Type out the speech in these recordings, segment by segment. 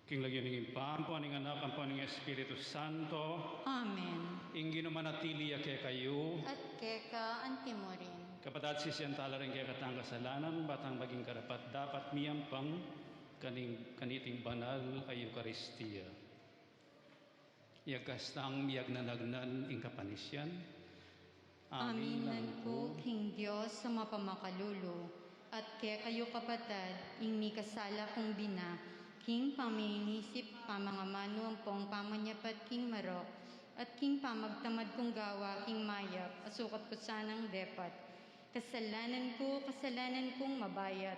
King lagyan ng impampo, ng anak, ang ng Espiritu Santo. Amen. Ingin manatili ya kaya kayo. At keka antimo rin. Kapatid sisiyantala rin kaya katang kasalanan, batang maging karapat dapat miyampang kaniting banal ay Eucharistia. Yagkastang miyag nanagnan ing kapanisyan. Aminan po, King Diyos sa mapamakalulo, at kaya kayo kapatad, ing mikasala kong bina, King paminisip pamangamano ang pong pamanyapat King Marok, at King pamagtamad kong gawa King Mayap, asukat ko sanang depat. Kasalanan kong mabayat,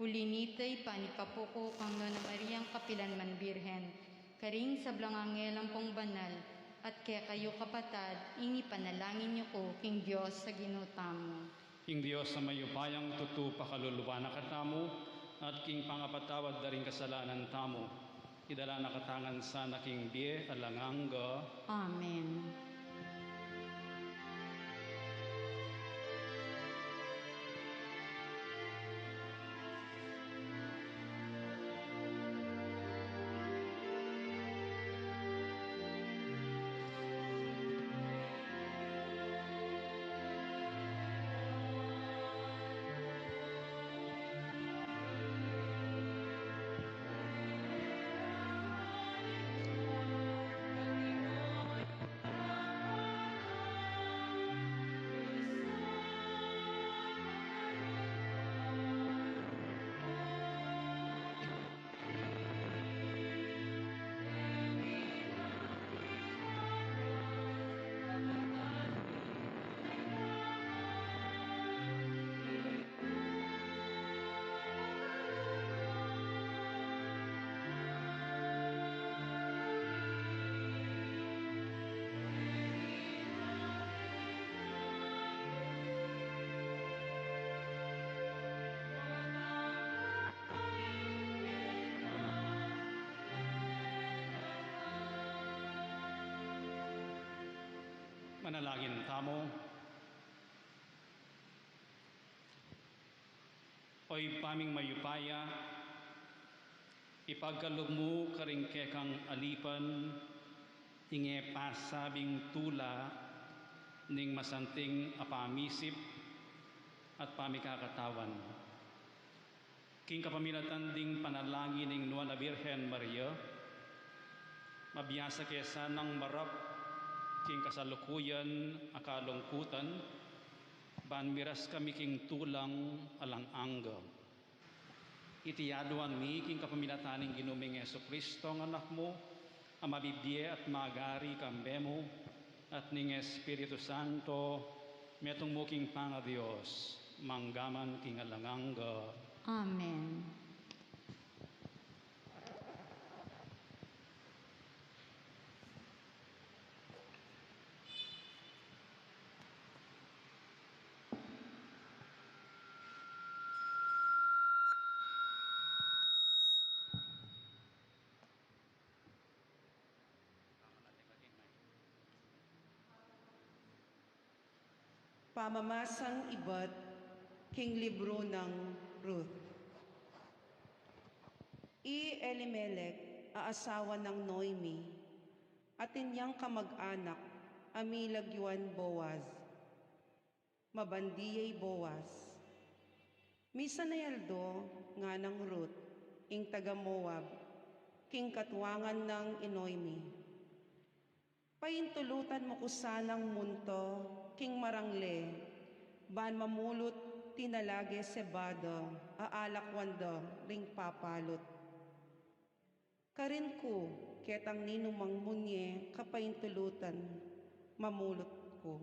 ulinitay panipapo ko kang Nona Mariang Kapilanman Birhen, karing sa blangangelang pong banal, at kaya kayo kapatad, ingi panalangin niyo ko, King Diyos sa ginutamo. King Diyos sa mayupayang tutu pakaluluwa na katamo, at king pangapatawad na rin kasalanan tamo. Idala na katangan sana king biye alanganga. Amen. Manalangin tamo. Oy paming mayupaya, ipagkalog mo karing kekang alipan, inge pasabing tula, ning masanting apamisip, at pamikakatawan. King kapamilatan ding panalangin ning Nuana Birhen Maria, mabiyasa kesa ng marap, king kasalukuyan akalungkutan, banmiras kami king tulang alang angga. Itiyaduan mi king kapamilataning ginuming Jesucristo ng anak mo, ang mabibye at magari kambemo, at ning Espiritu Santo, metong mo king panga Diyos, manggaman king alang angga. Amen. Pamamasang iba't king libro ng Ruth. Elimelech, aasawa ng Noemi, at inyang kamag-anak, amilagyuan Boaz. Mabandiyay Boaz. Misanayaldo nga ng Ruth, ing taga Moab, king katwangan ng Noemi. Paintulutan mo ko sanang munto, king marangle, ban mamulot tinalage sebado, aalakwando, ring papalot. Karin ko, ketang ninumang munye, kapaintulutan, mamulot ko.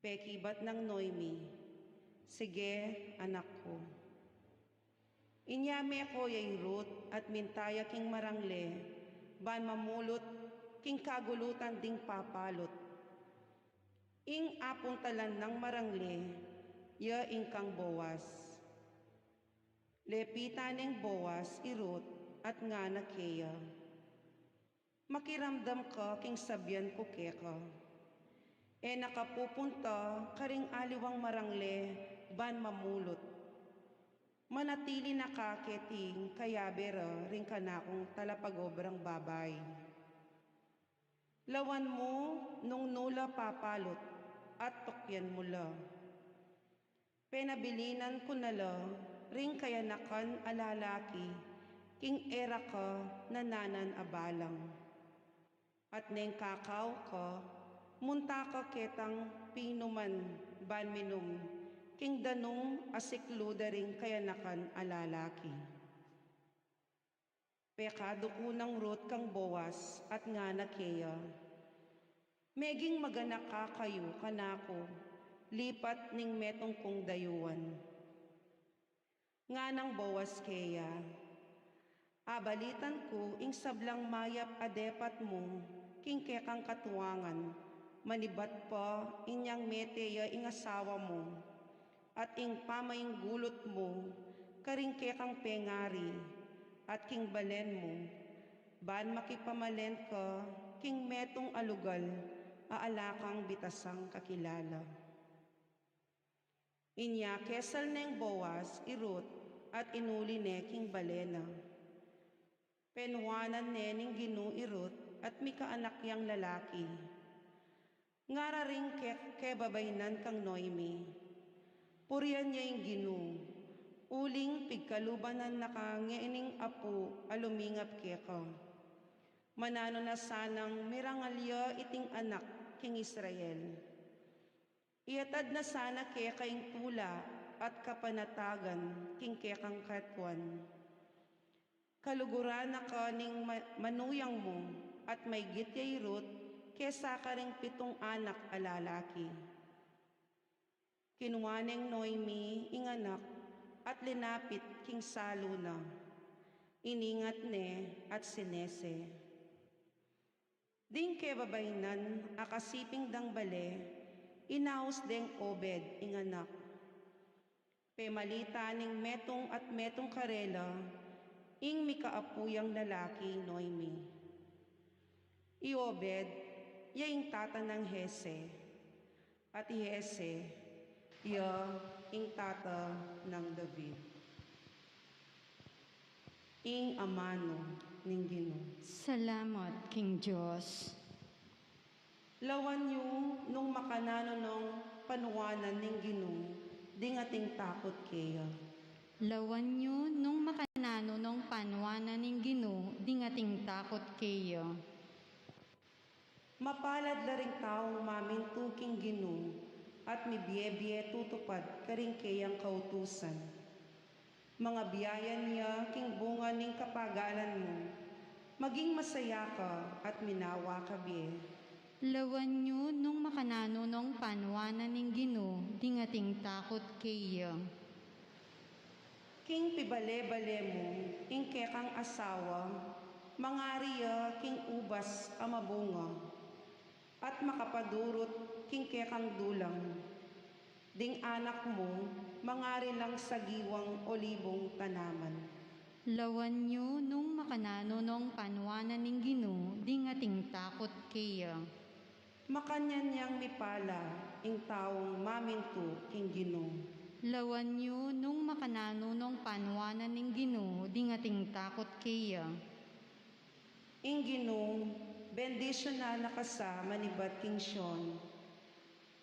Pekibat ng Noemi, sige, anak ko. Inyame ako yay Ruth, at mintaya king marangle, ban mamulot, king kagulutan ding papalot. Ing apong talan ng marangle, ya ingkang Boaz. Lepita ning Boaz irut at nga na keya. Makiramdam ka king sabyan ko keka. Nakapupunta karing aliwang marangle ban mamulot. manatili na kaketing kayabera ring kanakong talapagobrang babay. Lawan mo nung nula papalot at tukyan mo la. Penabilinan ko na la ring kayanakan alalaki king era ka nananan abalang. At neng kakaw ka, munta ka ketang pinuman ban minum, king danong asikluda ring kayanakan alalaki. Pekado kunang rot kang bawas at nga nakeya. Meging maganak ka kayo kanako, lipat ning metong kong dayuan. Nga nang bawas keya, abalitan ko ing sablang mayap adepat mo, king kekang katuwangan, manibat pa inyang meteya ing asawa mo, at ing pamaying gulot mo, karing kekang pengari, at king balen mo, ban makipamalen ka, king metong alugal, aalakang bitasang kakilala. Inya kesal neng bawas, irot, at inuli ne king balena. Penwanan ne ning ginu irot, at mikaanak yang lalaki. Ngararing kebabaynan kang Noemi. Purian niya yung ginu. Uling pigkalubanan nakangeening apo alumingap keka. Manano na sanang mirangalya iting anak king Israel. Iatad na sana keka yung tula at kapanatagan king kekang katwan. Kaluguran na ka ning manuyang mo at may gityay rot kesa ka ring 7 anak alalaki. Kinuwaneng Noemi inganak at linapit king salo na. Iningat ne at sinese. Ding kebabaynan akasiping dang bale, inaus deng Obed inganak. Pemalita ning metong at metong karela, ing mikaapuyang lalaki Noemi. Iobed, yaing tata ng Hese, at Hese, ing tata ng David. Ing amano ning Ginoo. Salamat, King Diyos. Lawan niyo nung makanano nung panuwanan ning Ginoo, ding ating takot keya. Lawan nyo nung makanano nung panwanan ning Ginoo, ding ating takot kayo. Mapalad la ring taong mamintuking Ginoo, at mibiye-biye tutupad karing keyang kautusan. Mga biyaya niya king bunga ning kapagalan mo, maging masaya ka at minawa ka biye. Lawan nyo nung makanano nung panwanan ning Ginoo, ding ating takot kayo. King pibale-bale mo, ing kekang asawa, mangariya king ubas amabunga, at makapadurot king kekang dulang. Ding anak mo, mangari lang sa giwang olibong tanaman. Lawan nyo nung makanano nung panwanan ning Ginoo, ding ating takot kayo. Makanyan niyang mipala, ing taong maminto king Ginoo. Lawan nyo nung makanano nung panwanan ning Ginoo, ding ating takot kayo. Ing Ginoo, bendisyon na nakasama ni Bat King Sean.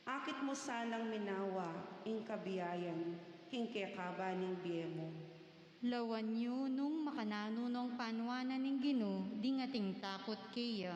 Akit mo sanang minawa, ing kabiyayan, king kekaba ning biyemo. Lawan nyo nung makanano nung panwanan ning Ginoo, ding ating takot kayo.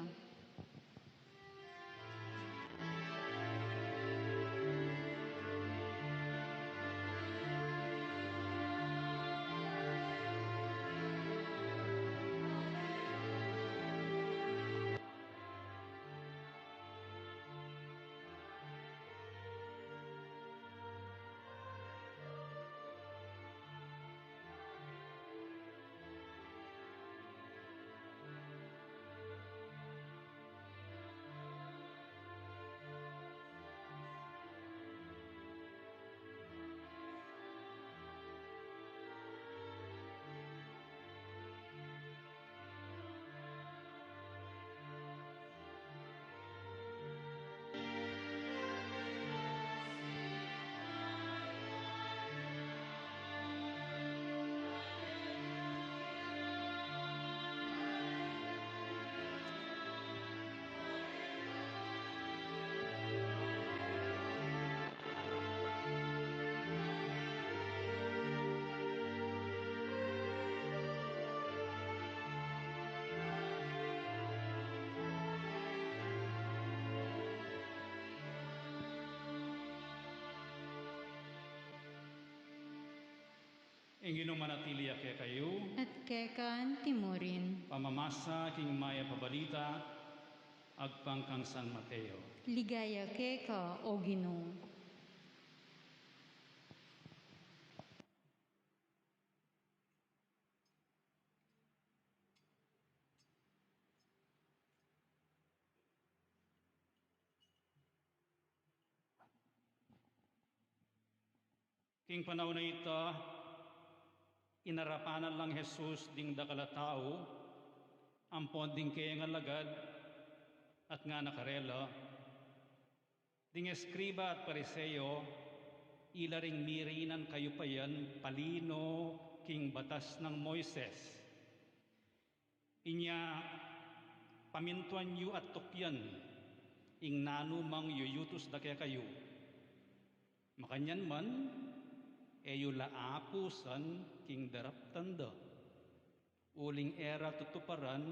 Ingino manatili kaya kayo, at kekan timurin. pamamasa king maya pabalita, agpangkang San Mateo. Ligaya keka o Ginoo. King panahon na ito, inarapanan lang Jesus ding dakala tao, ampon ding kaya nga lagad, at nga nakarela, ding eskriba at pariseyo, ilaring mirinan kayo pa yan, palino king batas ng Moises. Inya, pamintuan yu at tukyan, ing nanumang yuyutos da kaya kayo. Makanyan man, eyo laapusan king darap tanda. Uling era tutuparan,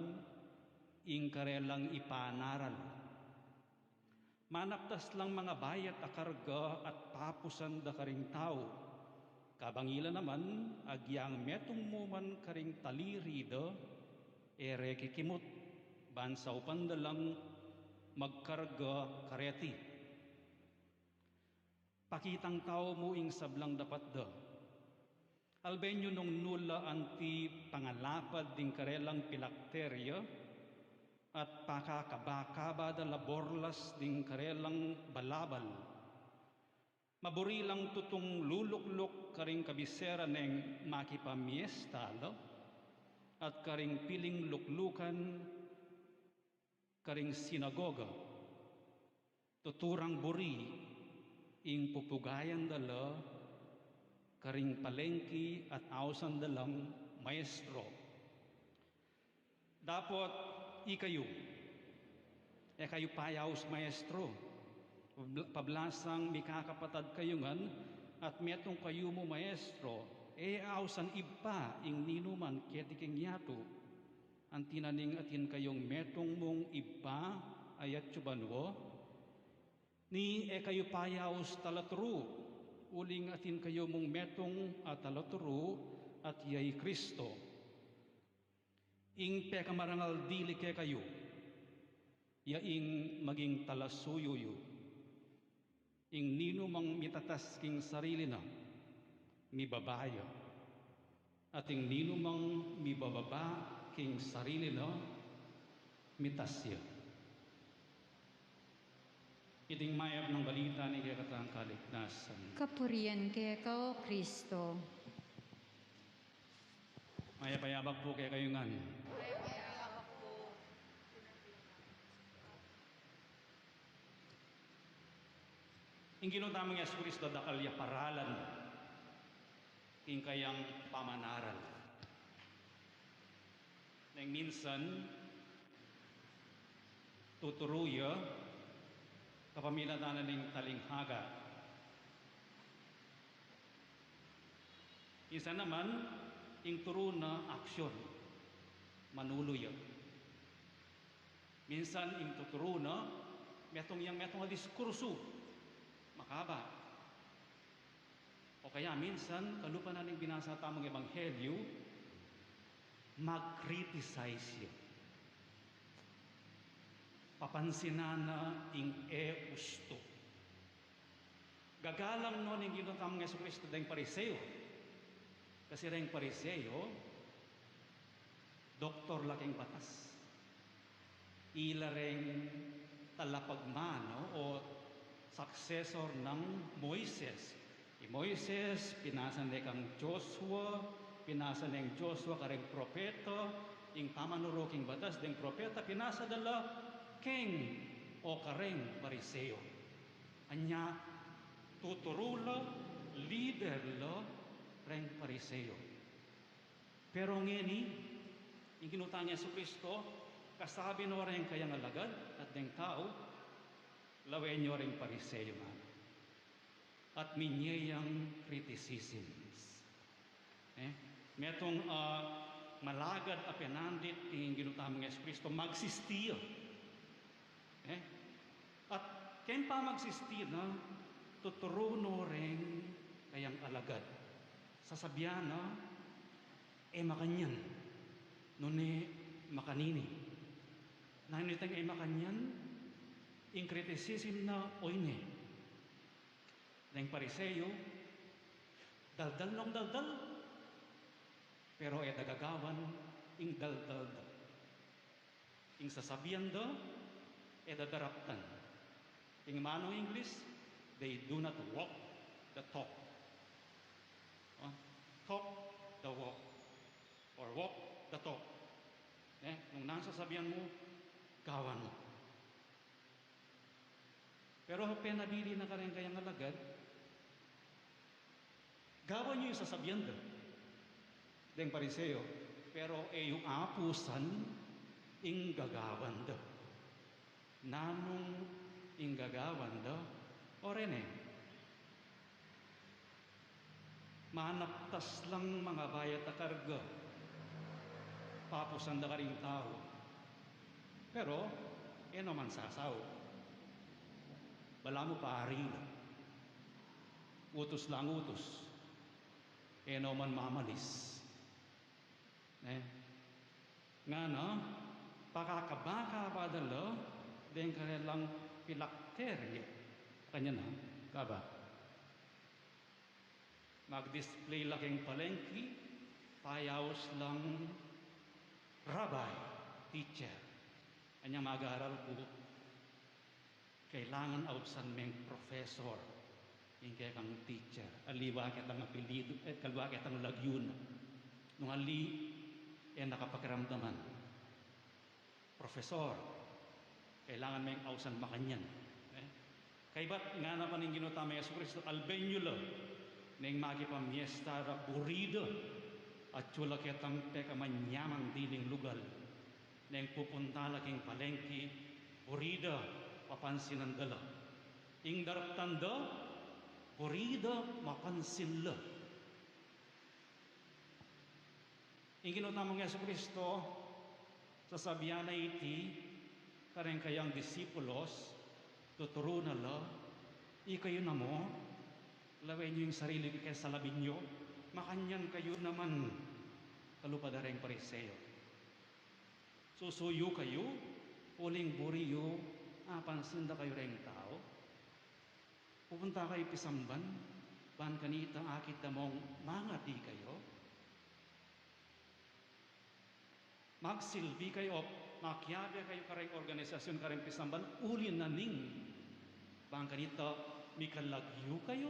ing karelang ipanaral. Manaptas lang mga bayat a karga at papusan da karing tao. Kabangila naman, agyang metong muman karing taliri da, ere kikimot, bansaw pandalang magkarga kareti. Pakitang tao mo ing sablang dapat da. Albenyo nung nula anti pangalapad ding karelang pilakterya at pakakabakaba da laborlas ding karelang balabal. Maburi lang tutong luluklok karing kabisera neng makipamiestalo at karing piling luklukan karing sinagoga. Tuturang buri ing pupugayan dala, karing palengki at ausan dalang maestro. Dapat ikayo, kayo payaws maestro, pablasang mikakapatad kayo ngan, at metong kayo mo maestro, ausan iba ing ninuman ketiking yato, ang tinaning atin kayong metong mong iba ayat chubanwo, ni kayo payaws talatru, uling atin kayo mong metong at talatru at yay Kristo. Ing pekamarangal dili ke kayo, yaing maging talasuyuyo. Ing nino mang mitatas king sarili na, mibabaya. At ing nino mang mibababa king sarili na, mitasya. Iting mayap ng balita ni kakatang kaligtasan. Kapurian keka o Kristo. Mayapayabak po kaya kayo ngan. Ing ginutamang Yesu Kristo dakal ya paralan, ing kayang pamanaral. Nang minsan, tuturuya, kapamilatanan ng talinghaga. Isa naman, ing turo na aksyon, manuluya. Minsan, ing tuturo na, metong diskurso, makaba. O kaya minsan, kalupa na ning binasa tamang ebanghelyo, mag-criticize yun. Papansinana ing usto. Gagalang no ning ginutam ng Yesu Kristo dayong pariseo. Kasi ring pariseo, doktor laking batas. Ila ring talapagmano o successor ng Moises. Moises, pinasan na kang Joshua, pinasan ng Joshua kareng propeta, ing pamanuro king batas ding propeta, pinasa dala king o kareng pariseo. Anya tuturula, leader lo, reng pariseo. Pero ngeni, yung ginutang niya sa Kristo, kasabi no rin kayang alagad at deng tao, lawen nyo rin pariseo man. At minyayang criticisms. Metong malagad a penandit yung ginutang niya sa Kristo, magsistiyo. At kaya pa magsistir na tuturuno rin kayang alagad sasabihan na, makanyan, nune makanini. Nanitang makanyan, ing kriticism na oyne. Nang pariseyo, daldal ng daldal, pero dagagawan, ing daldal da. Ing sasabihan da, dadaraptan. Ing manong English, they do not walk the talk. Talk the walk. Or walk the talk. Nung nasasabihan mo, gawan mo. Pero penabili na ka rin kayang alagad, gawan nyo yung sasabihan da. Deng pariseo, pero yung apusan, ing gagawan da. Nanong ing gagawan da, o rene, manaptas lang mga bayat na karga, papusan da ka rin tao. Pero, naman sasaw. Bala mo paari na. Utos lang utos. Naman mamalis. Nga na, pakakabaka padala, den kanilang pilakterye. Kanya na, kaba. Mag-display laking palengki, payaws lang rabbi, teacher. Kanya mag-aaral po, kailangan ausan meng professor, yung kaya kang teacher. Aliwa kitang apelido, kalwa kitang lagyun. Nung ali, nakapakiramdaman. Professor, kailangan meng ausan makanyan. Kaibat nga naman yung ginutama Yesu Cristo, albenyula, neng makipamiesta ra burida, at chula kitang pekamanyamang diling lugal, neng pupunta laking palengki, burida, papansin ang dala. Ing daraptanda, burida, mapansin la. Ing ginutamang Yesu Cristo, sasabihan na iti, kareng kayang disipulos, tuturo na la, ikayo na mo, lawin nyo yung sarili kaya sa labing nyo, makanyan kayo naman, kalupadareng pariseo. Susuyo kayo, uling buriyo, pansin na kayo rin tao. Pupunta kayo pisamban, ban kanita akit na mong mga di kayo. Magsilbi kayo, makyabe kayo kareng organisasyon kareng pisamban, ulin na ning. Ban kanita, mikalagyo kayo.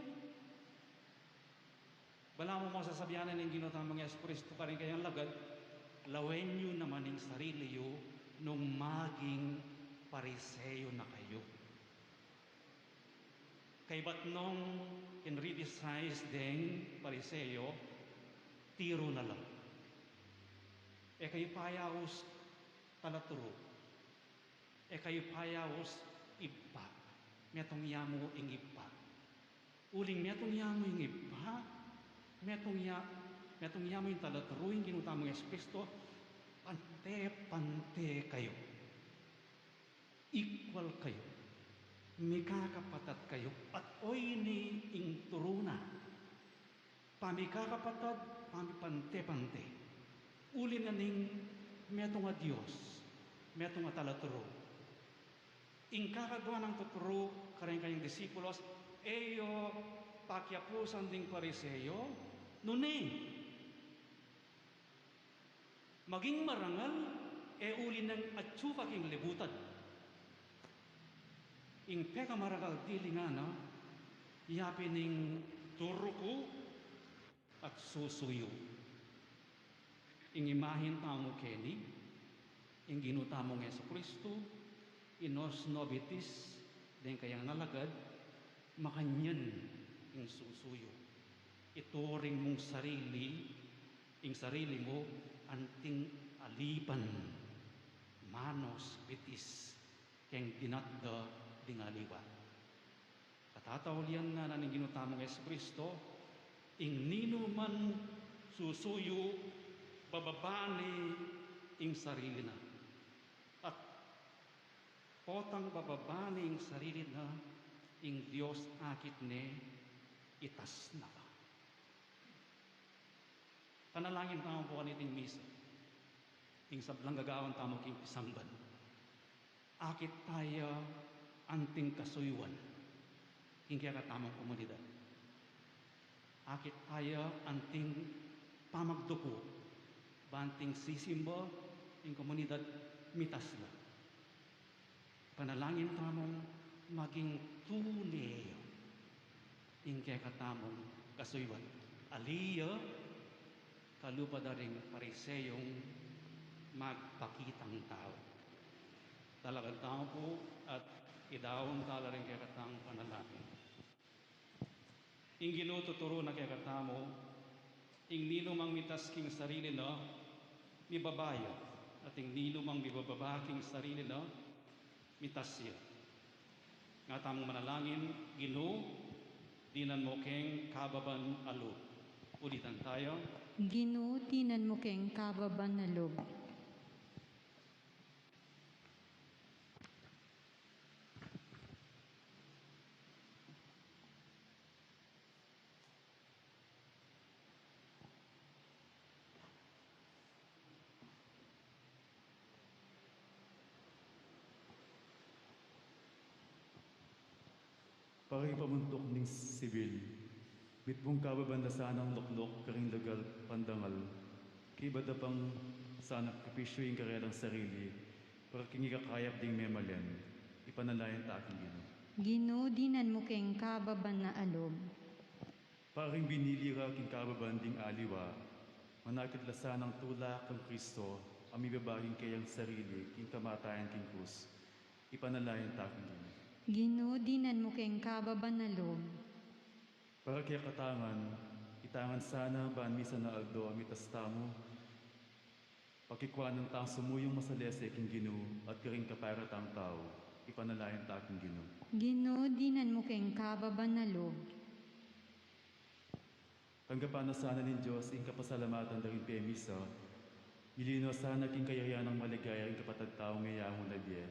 Bala mo masasabihan na ng ginutamang Yesu Cristo kareng kayang lagad, lawen nyo naman yung sarili nyo nung maging pariseo na kayo. Kay ba't nung in-redesize ding pariseo, tiro na lang. Kayo payawos talaturo. Kayo payawos iba. Metong yamo ing iba. Uling metong yamo ing iba. Metong yamo yung talaturo, yung ginutamang Yesu Cristo, pante-pante kayo. Equal kayo. Mikakapatat kayo. At oy ni ing turuna. Pamikakapatat, pamipante-pante. Uli na ning metong a Diyos, metong a talaturo. Ing kakagawa ng tuturo, kareng kayong disipulos, pakyapusan ding pariseo, nune. Maging marangal, uli ng atsuka king libutan. Ing peka marangal dili nga na, yapi ning turuko at susuyo. Ing imahin tamo keni, ing ginutamong Yesu Cristo, inos nobitis, den kayang nalagad, makanyan ing susuyo. Ituring mong sarili, ing sarili mo, anting alipan, manos, bitis, keng dinatda dingaliwa. Katataulian na naning ginutamong Yesu Cristo, ing nino man susuyo, bababani ing sarili na. At potang bababani ing sarili na, ing Diyos akit ne itas na ka. Panalangin tamo po kaniting misa. Ing sablang gagawan tamo king pisamban. Akit tayo anting kasuywan. King kaya katamang komunidad. Akit tayo anting pamagduko. Banting sisimba ing komunidad mitasla. Panalangin tamong maging tunay ing kaya katamang kasuywan. Aliya kalupa da ring pariseyong magpakitang tao. Talagang tao po at idawon tala rin kaya katang panalangin. Ing ginututuro na kaya katamo, ing nino mang mitas king sarili na, mibabaya, at ing nino mang mibababa king sarili na, mitas siya. Nga tamang manalangin, Ginoo, dinan mo keng kababan alo. Ulitan tayo. Ginoo, tinan mo keng kababan na loob. Pari pamuntok ning sibil, bitbong kababan na sanang loklok karing legal pandangal, kibada pang sanak kapisyo yung karelang sarili, para kingikakayap ding memalen, ipanalayan ta aking Ginoo. Ginoo, dinan mo keng kababan na alob. Paring binilira king kababan ding aliwa, manakit lasanang tulak kang Kristo, amibabaging kayang sarili, king kamatayan king krus, ipanalayan ta aking Ginoo. Ginoo, dinan mo keng kababan na loob. Para kaya katangan, itangan sana baan misa na aldo amitas tamo, pakikwanan tang sumuyong masalese king Ginoo at karing kaparatang tao, ipanalayan ta aking Ginoo. Ginoo, dinan mo keng kababan na loob. Tanggapan na sana ni Diyos ing kapasalamatan daring pe misa, ilino sana king kayayan ng maligaya ing kapatag tao ngayamon na biye.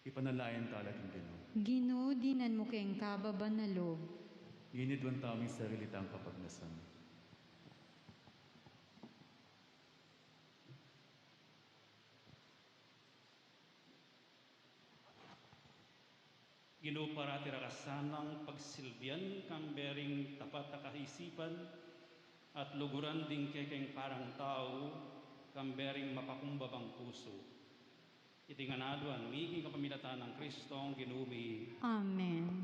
Ipanalayan ta aking Ginoo. Ginoo, dinan mo keng kababan na loob. Ginidwan taming sarili tang kapagnasan. Ginoo, para tirakasanang pagsilbian kang bering tapat na kaisipan at luguran ding kekeng parang tao kang bering mapakumbabang puso. Itinganadwan, miging kapamilatan ng Kristong Ginumi. Amen.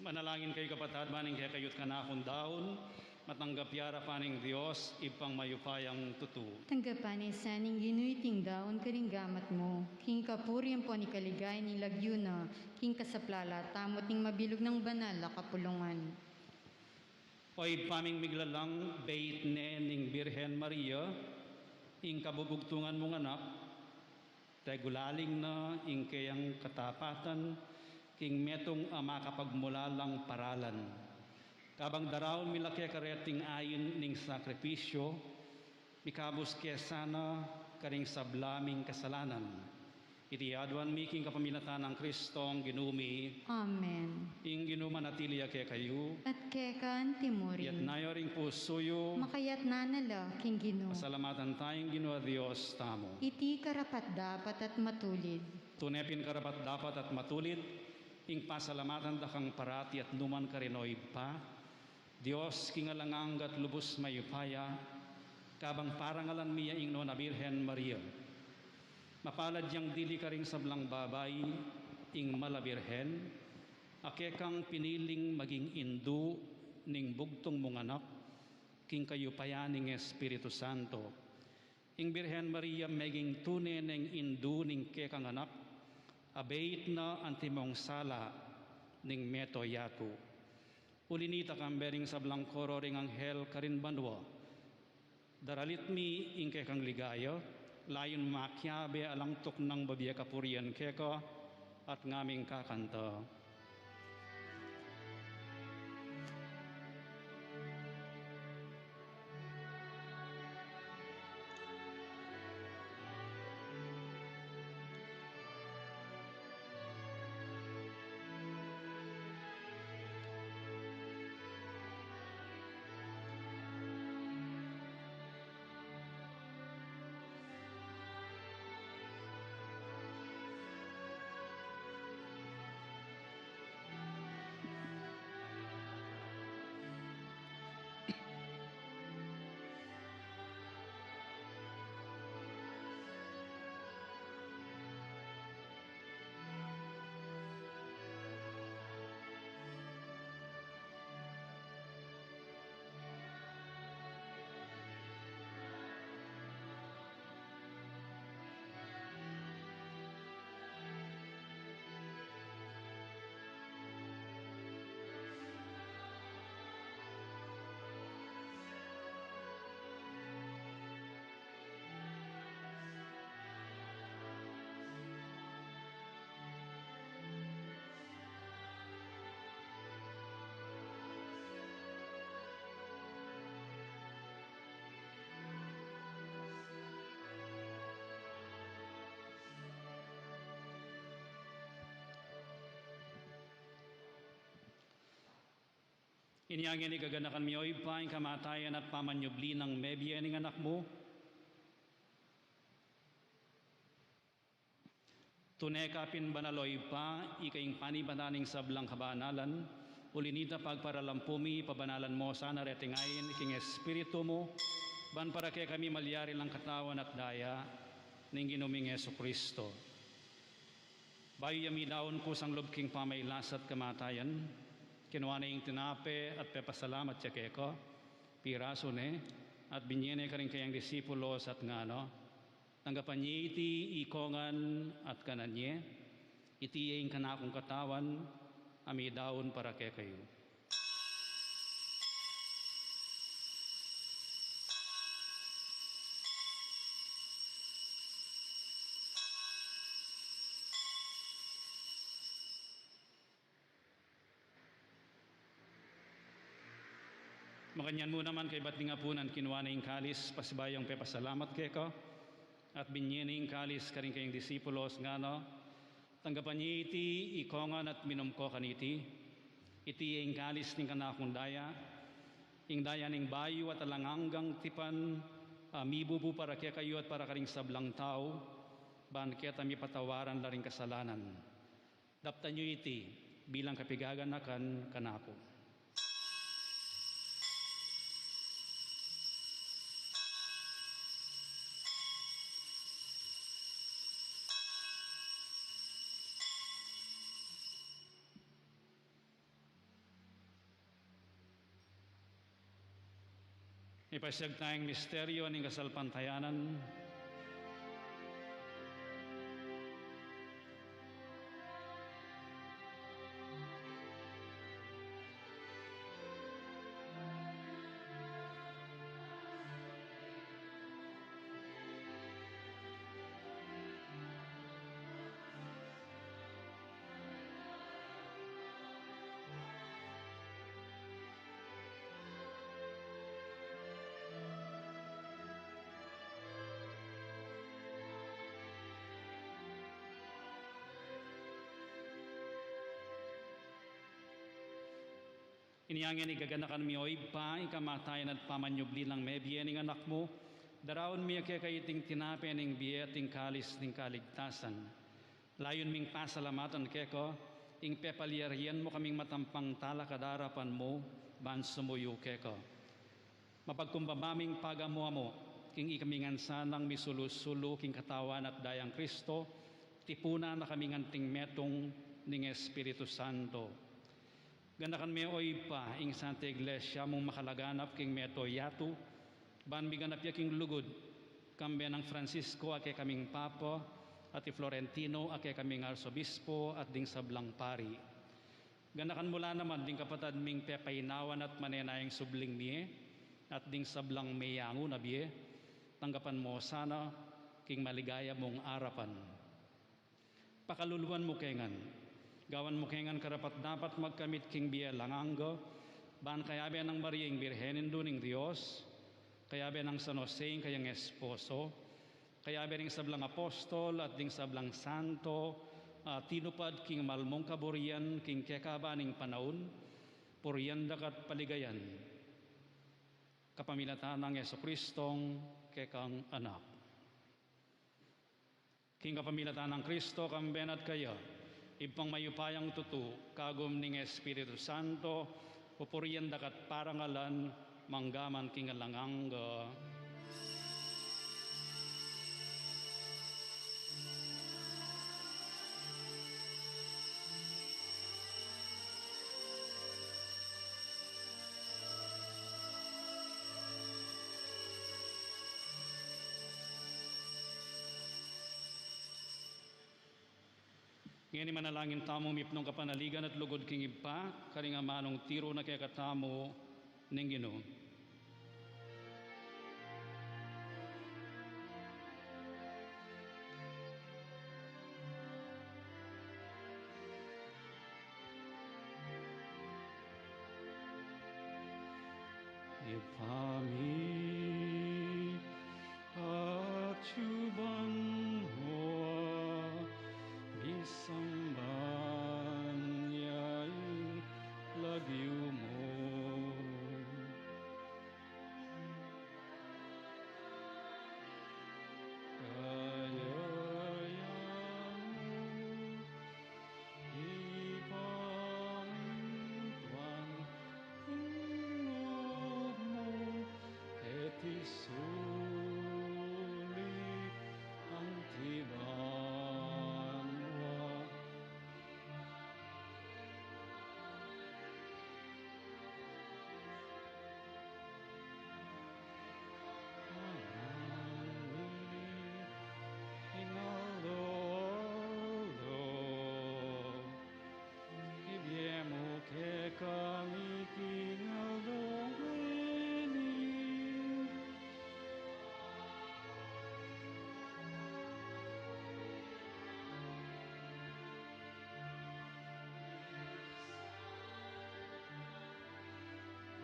Manalangin kayo kapatid, maning kaya kayot kanakon daon, matanggap yara paning Diyos, ipang mayupayang tutu. Tanggapan sa ning ginuiting daon karinggamat mo, king kapurian po ni kaligay ni lagyuna, king kasaplala, tamot ning mabilog ng banal na kapulungan. Oy paming miglalang bait ne ning Birhen Maria, ing kabubugtungan mong anak, tegulaling na ing kayang katapatan, king metong ama kapagmulalang paralan. Kabang darawon milaki kareting ayon ning sakripisyo, mikabos kesana karing sablaming kasalanan. Itiadwan miking kapamilatan ng Kristong ginumi, Amen. ing ginuman atiliya kaya kayo, At kekan timuri, yat nayo ring pusuyo, makayat na nala king Ginoo. pasalamatan tayong Ginoo Diyos tamo. Iti karapat dapat at matulid. Tunepin karapat dapat at matulid, ing pasalamatan dakang parati at numan karinoy pa, Diyos kingalanganggat lubos mayupaya, kabang parangalan miya ing no na Birhen Maria. Mapalad yang dili karing sablang babay, ing malabirhen, akekang piniling maging indu ning bugtong mong anak, king kayupayan ning Espiritu Santo. Ing Birhen Maria meging tune ning indu ning kekang anak, abait na antimong sala ning meto yatu. Ulinita kambering sablang koro ring anghel karin banwa. Daralit mi ing kekang ligaya, layon makyabe alang tok ng babiya kapurian keka at ngaming kakanta. Inyangin igaganakan mi oy pa ang kamatayan at pamanyubli ng mebye ning anak mo. Tunekapin banaloy pa, ikaing panibananing sablang kabanalan, ulinita pagparalampumi, pabanalan mo sana retingayin, iking espiritu mo, ban para kaya kami malyari lang katawan at daya, ning ginuming Yesu Kristo. Bayo yami daon ko sang lubking pamaylas at kamatayan, kinuha na yung tinape at pepasalamat siya keko, piraso ne, at binyene ka rin kayang disipulos at ngano, tanggapan niya iti ikongan at kananye, iti yung kanakong katawan, ami daon para kay kayo. Makanyan mo naman kay ba't nga punan kinuha na yung kalis, pasibayang pepasalamat kay ko, at binyen yung kalis ka rin kayong disipulos nga no, tanggapan niya iti ikongan at minom ko kaniti, iti yung kalis ning kanakong daya, ing daya ning bayo at alanganggang tipan, mibubu para kaya kayo at para karing sablang tao, ban kaya tami patawaran la ring kasalanan. Daptan niyo iti bilang kapigaganakan kanako. Ipasyag tayong misteryo ng kasalpantayanan. Iniyangin igaganakan mi oy pa, ikamatayan at pamanyubli ng may biye ning anak mo, daraon mi kaiting tinape ning biye ting kalis ning kaligtasan. Layon ming pasalamatan keko, ing pepalyarian mo kaming matampang tala kadarapan mo, ban sumuyo keko. Mapagkumbabaming pagamuha mo, king ikamingan sanang misulu-sulu king katawan at dayang Kristo, tipuna na kaming anting metong ning Espiritu Santo. Ganakan mi oy pa ing Santa Iglesia mong makalaganap king meto yatu, ban biganap ya king lugod, kambe ng Francisco ake kaming Papa, at Florentino ake kaming Arsobispo at ding sablang pari. Ganakan mula naman ding kapatad ming pepainawan at manenayang subling miye, at ding sablang mayango na biye, tanggapan mo sana king maligaya mong arapan. Pakaluluan mo kengan, gawan mo kengan karapat dapat magkamit king biya langanggo, ban kayabe ng Mariang Birhenin duning Diyos, kayabe ng San Jose kayang esposo, kayabe ng sablang apostol at ding sablang santo, tinupad king malmong kaburian king kekabaning panaun, purian dakat paligayan, kapamilatan ng Jesucristong kekang anak. King kapamilatan ng Kristo kambenat kaya, ipang mayupayang tutu, kagum ning Espiritu Santo, pupurian dakat parangalan, manggaman kingalangangga. Ngayon manalangin tamo mipnong kapanaligan at lugod king ipa, karing amanong tiro na kaya katamo ning Ginoo. Ipami at syuban mo, isamban yaing labiw mo. Kayayan mo, ipangtuan ingog mo, et isuli ang tiban. Kami kinalungin,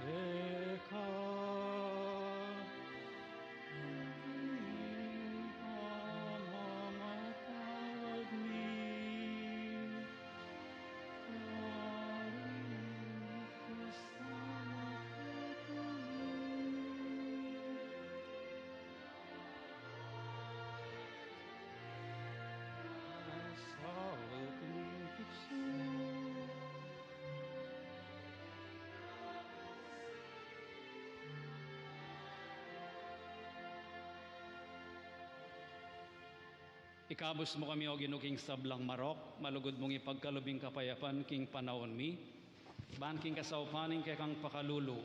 eka mamatawag ni. Ikabos mo kami o ginuking sablang marok, malugod mong ipagkalubing kapayapan king panahon mi, ban king kasaupaning kay kang pakalulu,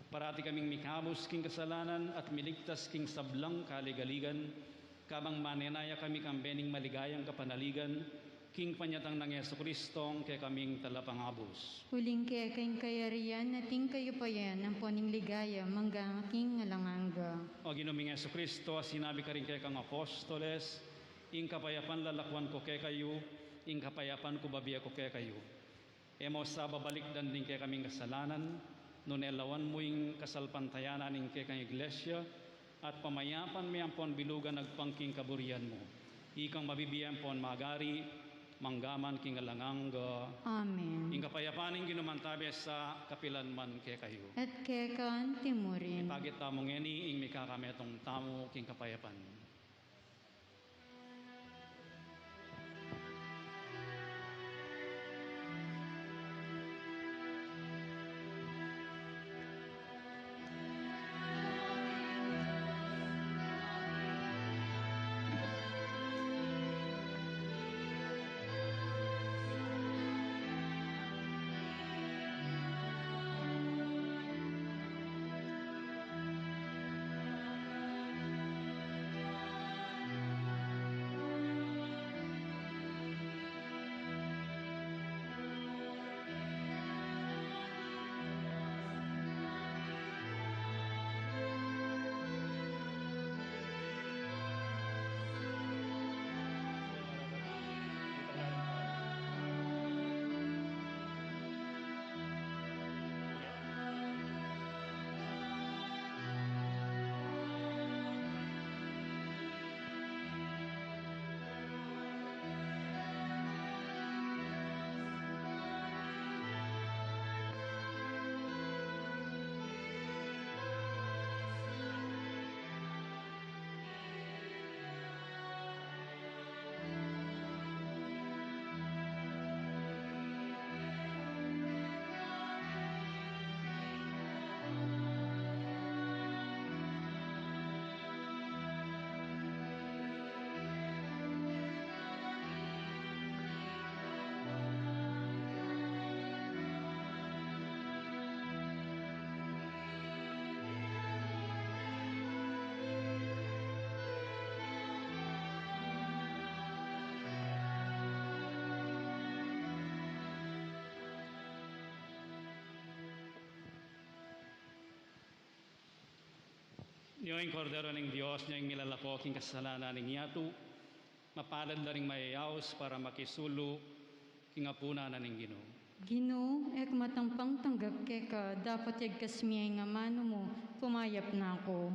Parati kaming mikabos king kasalanan at miligtas king sablang kaligaligan, kamang manenaya kami kambening maligayang kapanaligan, king panyatang ng Yesu Kristong kay kaming talapangabos. Huling kaya kayong kayarian, nating kayo pa yan, ang poning ligaya, manggang aking ngalanganga. O Ginoong Yesu Kristo, sinabi ka rin kay kang apostoles, ing kapayapan lalakwan ko kay kayo, ing kapayapan ko babiya ko kay kayo. Emo sa babalikdan din kay kaming kasalanan, nun elawan mo ing kasalpantayanan ing kay kang iglesia, at pamayapan may ampon bilugan nagpangking kaburian mo. Ikang mabibiyan pon magari, manggaman king alanganga. Amen. Ing kapayapan ing ginumantabi sa kapilan man kay kayo. At kaya kaan timurin. Ipagit tamo ngeni ing mikakametong tamo king kapayapan. Niyo'ing kordero ng Diyos, niyo'ing nilalako king kasalanan ng yatu, mapalad na ring mayayaos para makisulo king apuna na ng Ginoo. Ginoo, ek matampang tanggap ke ka, dapat yag kasmiyay nga mano mo, pumayap na ako.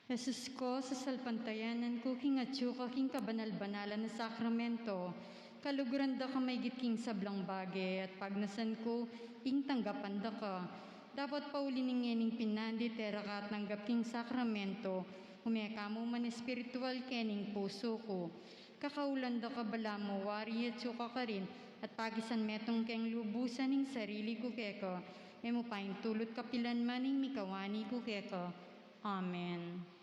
Jesus ko, sa salpantayanan ko, king atyo ka, king kabanal-banalan na sakramento, kaluguran da ka may king sablang bagay, at pagnasan ko, ing tanggapan da ka. Dapat paulinin ngening pinandi, tera ka at tanggap king sakramento, umeka mo man espiritual kening puso ko. Kakaulan da ka bala mo, wari at suka ka rin, at pagisan metong keng lubusan ning sarili ko keko, emo paing tulot kapilan maning mikawani ko keko. Amen.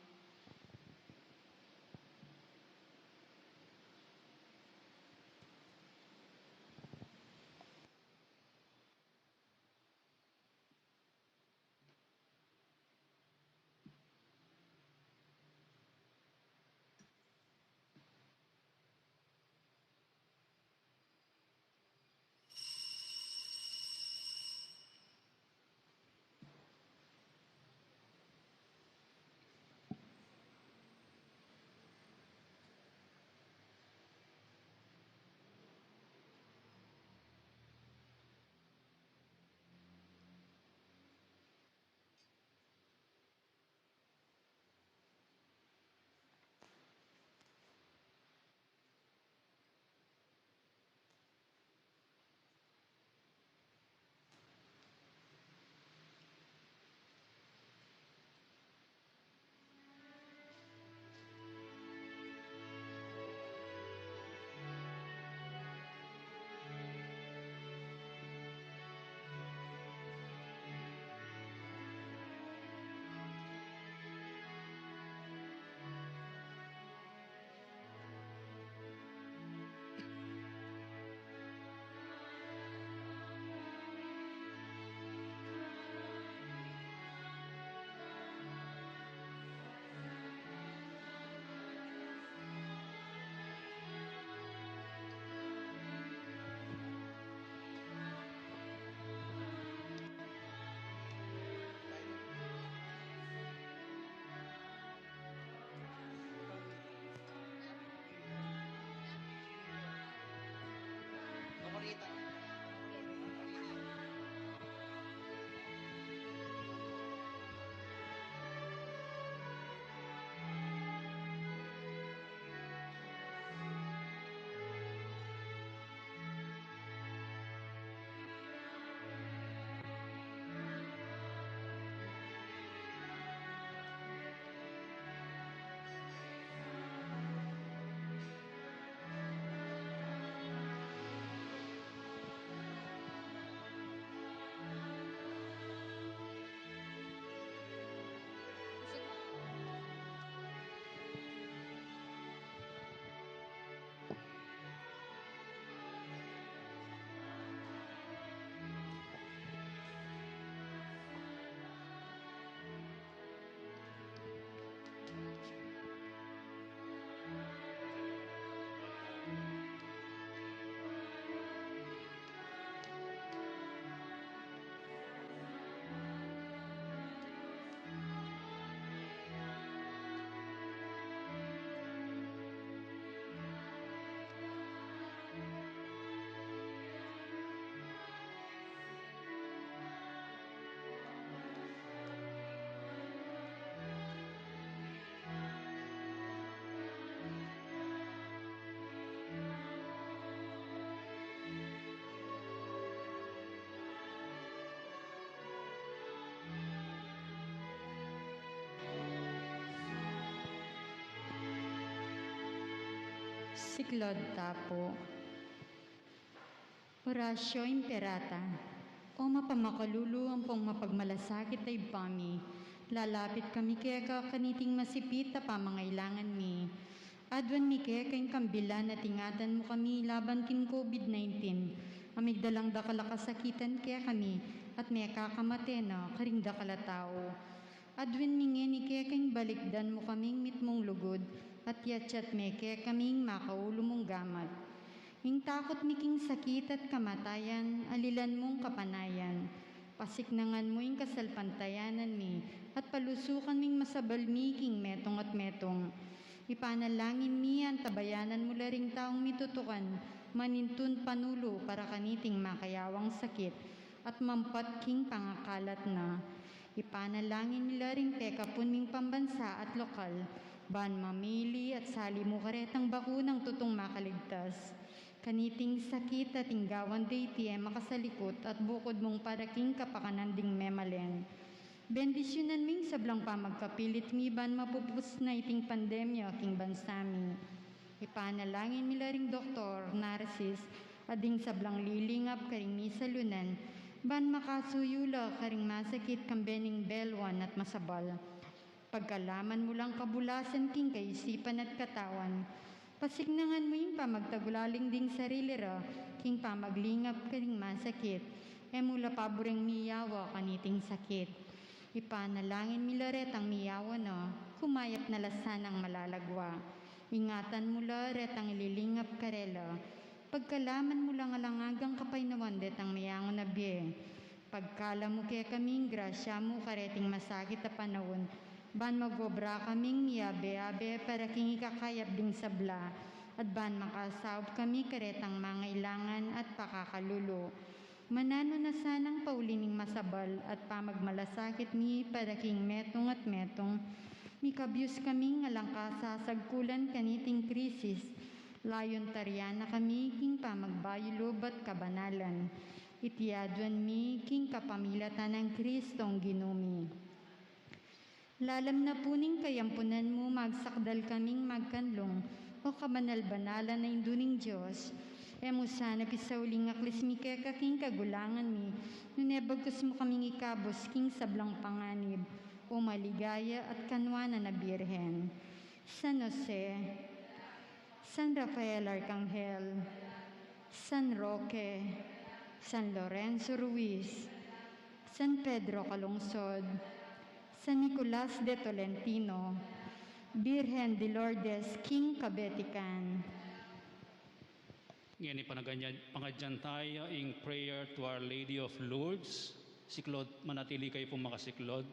Siklod tapo. Orasyo Imperata. O mapamakululo ang pong mapagmalasakit ay pami. Lalapit kami kaya kaniting masipit ta pamangailangan mi. Adwan mi kaya kayong kambilan at ingatan mo kami laban kin COVID-19. Amigdalang dakalakasakitan kaya kami at may kakamate na karing dakalatao. Adwan mi ngeni kaya kayong balikdan mo kaming mitmong lugod at yatsyat me kaya kaming makaulo mong gamat. Ing takot miking sakit at kamatayan, alilan mong kapanayan. Pasiknangan mo ing kasalpantayanan mi, at palusukan ming masabal miking metong at metong. Ipanalangin mi ang tabayanan mo laring taong mitutukan, manintun panulo para kaniting makayawang sakit, at mampat king pangakalat na. Ipanalangin mi laring tekapun ming pambansa at lokal, ban mamili at sali mo karetang bakunang tutong makaligtas. Kaniting sakit at inggawan deiti ay makasalikot at bukod mong paraking kapakananding memalen. Bendisyonan ming sablang pamagkapilit mi ban mapupus na iting pandemya king bansami. Ipanalangin mi laring doktor, narsis, ading sablang lilingap karing misalunan, ban makasuyula karing masakit kambening belwan at masabal. Pagkalaman mo lang kabulasan king kaisipan at katawan, pasignangan mo yung pamagtagulaling ding sarili ra, king pamaglingap karing masakit, e mula paboreng miyawa kaniting sakit. Ipanalangin milaret ang miyawa na, kumayap na lasan ang malalagwa. Ingatan mula retang ililingap karela, pagkalaman mo lang alangagang kapainawan det ang mayangon na biye. Pagkala mo kaya kaming grasya mo kareting masakit na panahon, ban magobra kaming miyabe-abe para king ikakayap ding sabla, at ban makasawb kami karetang mangailangan at pakakalulo. Manano na sanang paulining masabal at pamagmalasakit mi para king metong at metong, mikabyus kaming alang kasasagkulan kaniting krisis, layon taryana kami king pamagbayulob at kabanalan. Itiadwan mi king kapamilatan ng Kristong ginumi. Lalam na puning kayampunan mo, magsakdal kaming magkanlong, o kabanal-banalan na induning Diyos. Emusan na pisauling aklis mi kaya kaking kagulangan mi, nunebagkus mo kaming ikabos king sablang panganib, o maligaya at kanwana na Birhen. San Jose, San Rafael Arcangel, San Roque, San Lorenzo Ruiz, San Pedro Calungsod, San Nicolas de Tolentino, Virgen de Lourdes, King Cabetican. Ngayon pangadyan tayo in prayer to Our Lady of Lourdes. Siklod, manatili kayo pong makasiklod.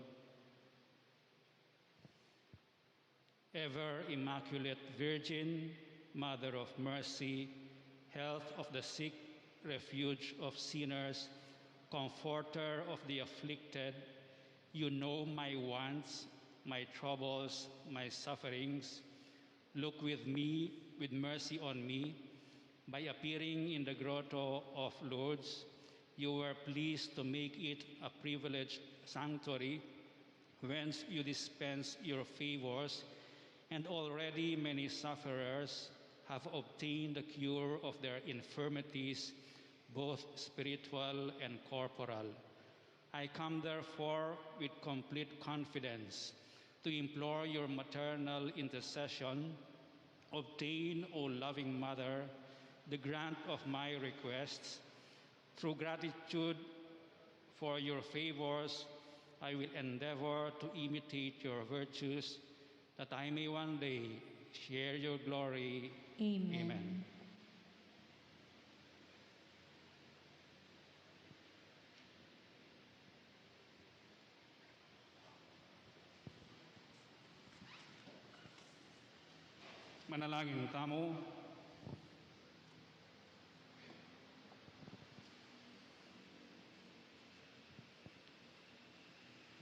Ever Immaculate Virgin, Mother of Mercy, Health of the sick, Refuge of sinners, Comforter of the afflicted, you know my wants, my troubles, my sufferings. Look with mercy on me. By appearing in the grotto of Lourdes, you were pleased to make it a privileged sanctuary whence you dispense your favors, and already many sufferers have obtained the cure of their infirmities, both spiritual and corporal. I come therefore with complete confidence to implore your maternal intercession. Obtain, O loving Mother, the grant of my requests. Through gratitude for your favors, I will endeavor to imitate your virtues, that I may one day share your glory. Amen. Amen. Manalangin tamo.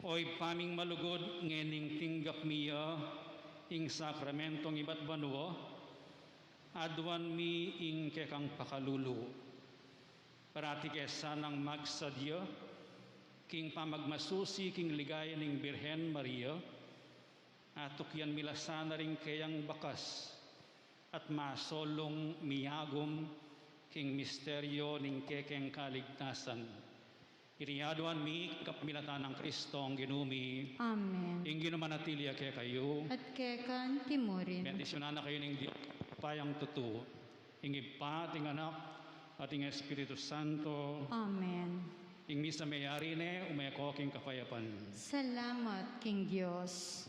Oy paming malugod ngening tinggap miya ing sakramentong iba't banwa, adwan mi ing kekang pakalulu. Parati kesanang magsadya, king pamagmasusi king ligaya ning Birhen Maria, atok yan milasana ring kayang bakas, at masolong miyagom king misteryo ning kekeng kaligtasan. Iriyaduan mi kapmilatan ng Kristo ang ginumi. Amen. Ing ginumanatilia ke kayo. At kekan timurin. Bendisyonan na kayo ning payang tutu. Ing Ipa, ting Anak, at ing Espiritu Santo. Amen. Ing misa mayari ne, umeko king kapayapan. Salamat, King Diyos.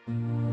Amen.